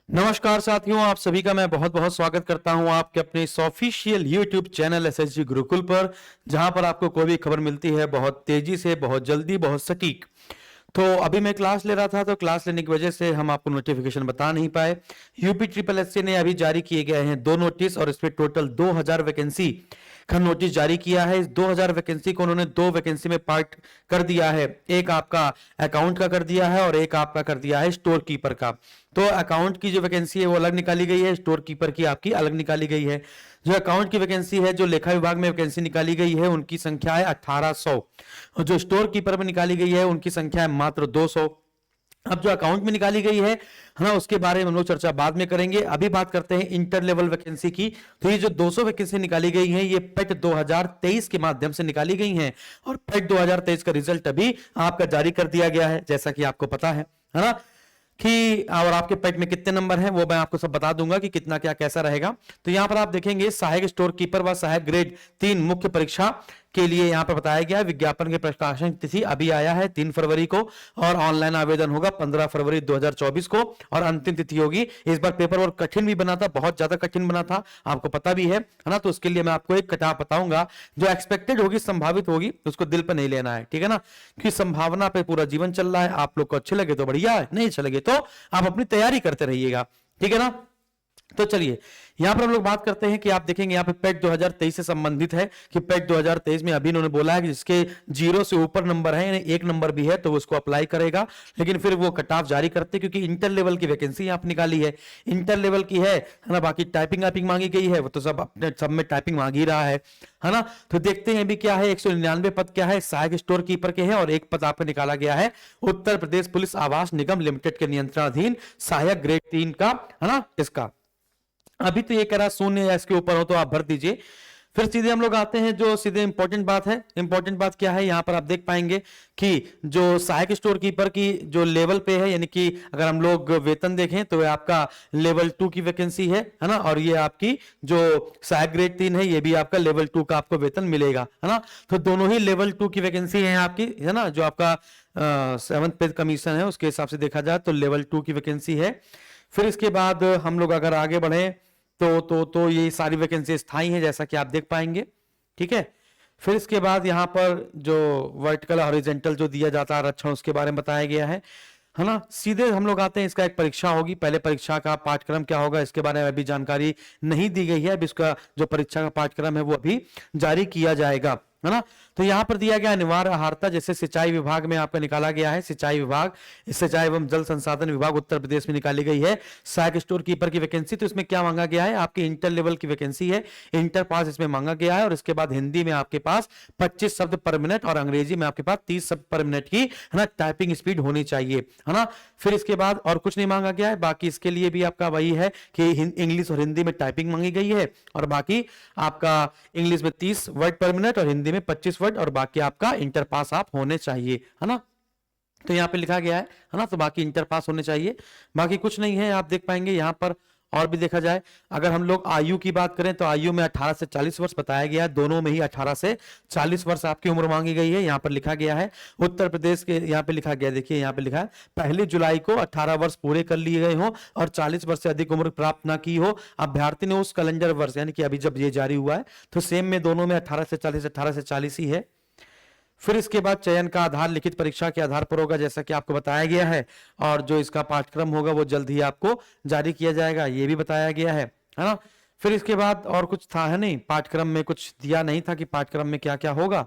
नमस्कार साथियों, आप सभी का मैं बहुत बहुत स्वागत करता हूं आपके अपने इस official YouTube channel SSG Gurukul पर, जहां पर आपको कोई भी खबर मिलती है बहुत तेजी से, बहुत जल्दी, बहुत सटीक। तो अभी मैं क्लास ले रहा था, तो क्लास लेने की वजह से हम आपको नोटिफिकेशन बता नहीं पाए। यूपी ट्रिपल एससी ने अभी जारी किए गए हैं 2 नोटिस और इसमें टोटल 2000 वैकेंसी का नोटिस जारी किया है। इस 2000 वैकेंसी को उन्होंने 2 वैकेंसी में पार्ट कर दिया है। एक आपका अकाउंट का कर दिया है और एक आपका कर दिया है स्टोर कीपर का। तो अकाउंट की जो वैकेंसी है वो अलग निकाली गई है, स्टोर कीपर की आपकी अलग निकाली गई है। जो अकाउंट की वैकेंसी है, जो लेखा विभाग में वैकेंसी निकाली गई है, उनकी संख्या है 1800 और जो स्टोर कीपर में निकाली गई है उनकी संख्या है मात्र 200। अब जो अकाउंट में निकाली गई है ना, उसके बारे में हम लोग चर्चा बाद में करेंगे। अभी बात करते हैं इंटर लेवल वैकेंसी की। तो ये जो 200 वैकेंसी निकाली गई है, ये पेट 2023 के माध्यम से निकाली गई हैं और पेट 2023 का रिजल्ट अभी आपका जारी कर दिया गया है, जैसा कि आपको पता है ना कि और आपके पेट में कितने नंबर हैं वो मैं आपको सब बता दूंगा कि कितना क्या कैसा रहेगा। तो यहां पर आप देखेंगे सहायक स्टोर कीपर व सहायक ग्रेड 3 मुख्य परीक्षा के लिए यहां पर बताया गया है। विज्ञापन के प्रकाशन तिथि अभी आया है 3 फरवरी को और ऑनलाइन आवेदन होगा 15 फरवरी 2024 को और अंतिम तिथि होगी। इस बार पेपर वर्क कठिन भी बना था, बहुत ज्यादा कठिन बना था, आपको पता भी है ना। तो उसके लिए मैं आपको एक कटाव बताऊंगा, जो एक्सपेक्टेड होगी, संभावित होगी, उसको दिल पर नहीं लेना है, ठीक है ना। क्योंकि संभावना पे पूरा जीवन चल रहा है। आप लोग को अच्छे लगे तो बढ़िया है, नहीं अच्छे लगे तो आप अपनी तैयारी करते रहिएगा, ठीक है ना। तो चलिए यहां पर हम लोग बात करते हैं कि आप देखेंगे यहां पे पेट 2023 से संबंधित है कि पेट 2023 में अभी इन्होंने बोला है कि जिसके 0 से ऊपर नंबर है, यानी 1 नंबर भी है, तो वो उसको अप्लाई करेगा। लेकिन फिर वो कट ऑफ जारी करते क्योंकि इंटर लेवल की वैकेंसी आप निकाली है, इंटर लेवल की है ना। बाकी टाइपिंग वाइपिंग मांगी गई है, वो तो सब अपने सब में टाइपिंग मांग ही रहा है ना। तो देखते हैं अभी क्या है। 199 पद क्या है, सहायक स्टोर कीपर के हैं और एक पद आपका निकाला गया है उत्तर प्रदेश पुलिस आवास निगम लिमिटेड के नियंत्रणाधीन सहायक ग्रेड 3 का, है ना। इसका अभी तो ये कह रहा शून्य या इसके ऊपर हो तो आप भर दीजिए। फिर सीधे हम लोग आते हैं, जो सीधे इंपॉर्टेंट बात है। इंपॉर्टेंट बात क्या है, यहां पर आप देख पाएंगे कि जो सहायक स्टोर कीपर की जो लेवल पे है, यानी कि अगर हम लोग वेतन देखें तो आपका लेवल 2 की वैकेंसी है ना। और ये आपकी जो सहायक ग्रेड 3 है, ये भी आपका लेवल 2 का आपको वेतन मिलेगा, है ना। तो दोनों ही लेवल 2 की वैकेंसी है आपकी, है ना। जो आपका 7th पे कमीशन है उसके हिसाब से देखा जाए तो लेवल 2 की वैकेंसी है। फिर इसके बाद हम लोग अगर आगे बढ़े तो ये सारी वैकेंसी स्थायी है, जैसा कि आप देख पाएंगे, ठीक है। फिर इसके बाद यहाँ पर जो वर्टिकल हॉरिजॉन्टल जो दिया जाता है आरक्षण, उसके बारे में बताया गया है ना। सीधे हम लोग आते हैं, इसका एक परीक्षा होगी। पहले परीक्षा का पाठ्यक्रम क्या होगा इसके बारे में अभी जानकारी नहीं दी गई है। अभी इसका जो परीक्षा का पाठ्यक्रम है वो अभी जारी किया जाएगा, है ना। तो यहां पर दिया गया अनिवार्य आहारता, जैसे सिंचाई विभाग में आपका निकाला गया है, सिंचाई विभाग, सिंचाई एवं जल संसाधन विभाग उत्तर प्रदेश में निकाली गई है सहायक स्टोर कीपर की वैकेंसी। तो इसमें क्या मांगा गया है, आपकी इंटर लेवल की वैकेंसी है, इंटर पास इसमें मांगा गया है। और इसके बाद हिंदी में आपके पास 25 शब्द पर मिनट और अंग्रेजी में आपके पास 30 शब्द पर मिनट की, है ना, टाइपिंग स्पीड होनी चाहिए, है ना। फिर इसके बाद और कुछ नहीं मांगा गया है। बाकी इसके लिए भी आपका वही है कि इंग्लिश और हिंदी में टाइपिंग मांगी गई है और बाकी आपका इंग्लिश में 30 वर्ड पर मिनट और हिंदी में 25 वर्ड और बाकी आपका इंटर पास आप होने चाहिए, है ना। तो यहां पे लिखा गया है ना। तो बाकी इंटर पास होने चाहिए, बाकी कुछ नहीं है। आप देख पाएंगे यहां पर और भी देखा जाए, अगर हम लोग आयु की बात करें तो आयु में 18 से 40 वर्ष बताया गया है। दोनों में ही 18 से 40 वर्ष आपकी उम्र मांगी गई है। यहां पर लिखा गया है उत्तर प्रदेश के, यहां पे लिखा गया, देखिए यहां पे लिखा है 1 जुलाई को 18 वर्ष पूरे कर लिए गए हो और 40 वर्ष से अधिक उम्र प्राप्त ना की हो अभ्यर्थी ने उस कैलेंडर वर्ष, यानी कि अभी जब ये जारी हुआ है तो सेम में दोनों में 18 से 40, 18 से 40 ही है। फिर इसके बाद चयन का आधार लिखित परीक्षा के आधार पर होगा, जैसा कि आपको बताया गया है। और जो इसका पाठ्यक्रम होगा वो जल्द ही आपको जारी किया जाएगा, ये भी बताया गया है ना। फिर इसके बाद और कुछ था है नहीं, पाठ्यक्रम में कुछ दिया नहीं था कि पाठ्यक्रम में क्या क्या होगा,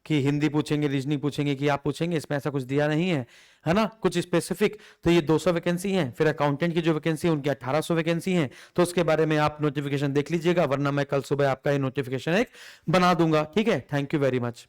कि हिंदी पूछेंगे, रीजनिंग पूछेंगे कि आप पूछेंगे, इसमें ऐसा कुछ दिया नहीं है ना, कुछ स्पेसिफिक। तो ये 200 वैकेंसी है। फिर अकाउंटेंट की जो वैकेंसी है उनकी 1800 वैकेंसी है। तो उसके बारे में आप नोटिफिकेशन देख लीजिएगा, वरना मैं कल सुबह आपका ये नोटिफिकेशन एक बना दूंगा, ठीक है। Thank you very much.